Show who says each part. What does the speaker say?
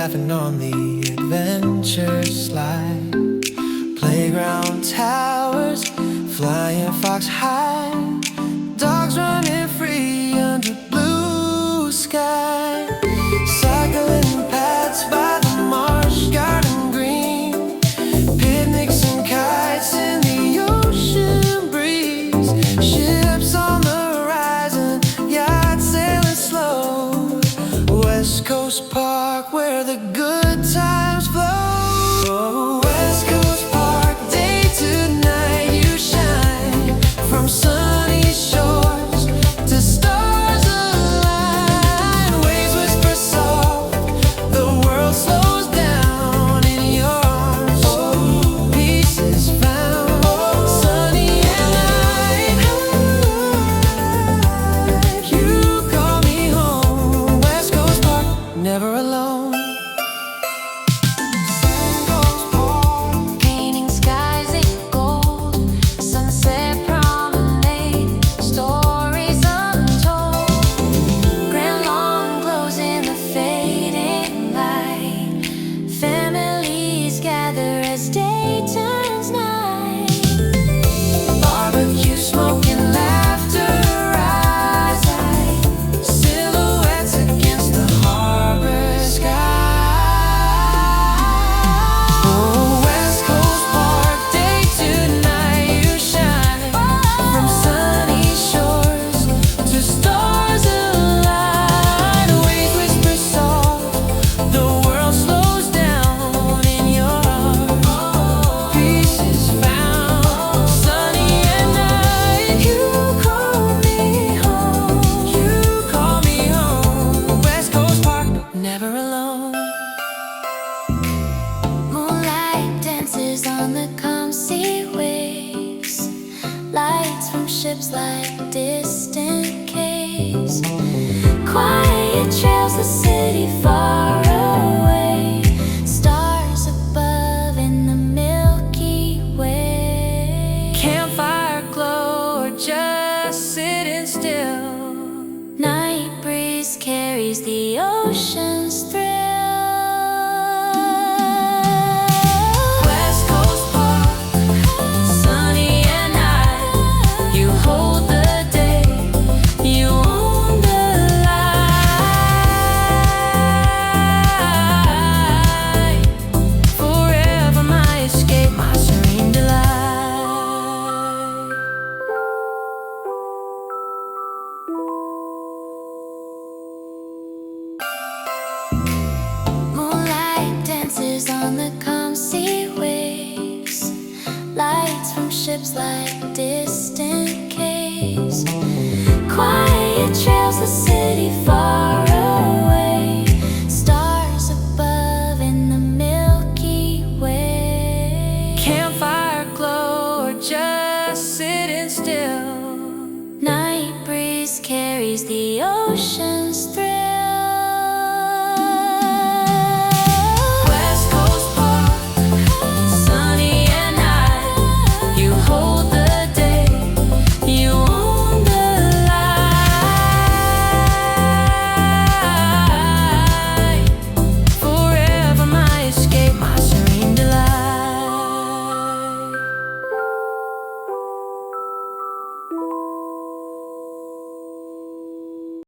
Speaker 1: laughing on the adventure slide. Playground towers, flying fox high, dogs running free under blue sky. Cycling paths by the marsh, garden green, picnics and kites in the ocean breeze. Ships on the horizon, yachts sailing slow. West Coast Park, where the good times flow. West Coast Park, day to night you shine. From sunny shores to stars align. Waves whisper soft, the world slows down in your arms. Oh, peace is found, sunny and light. You call me home, West Coast Park, never alone.
Speaker 2: Painting skies in gold, sunset promenade, stories untold. Grand lawn glows in the fading light. Families gather as day turns night. Barbecue smoke and laughter rise high. Silhouettes against the harbor sky. Oh, West Coast Park, day to night you shine. From sunny shores to stars align. Waves whisper soft, the world slows down in your heart. Peace is found, sunny at night. You call me home, you call me home. West Coast Park, never alone. Moonlight dances on the calm sea waves. Lights from ships like distant caves. Quiet trails the city far away. Stars above in the Milky Way. Campfire glow or just sitting still. Night breeze carries the ocean's thrill. West Coast Park, sunny at night. You hold the day, you own the light. Forever my escape, my serene delight. Moonlight dances on the calm sea waves. Lights from ships like distant caves. Quiet trails the city far away. Stars above in the Milky Way. Campfire glow or just sitting still. Night breeze carries the ocean.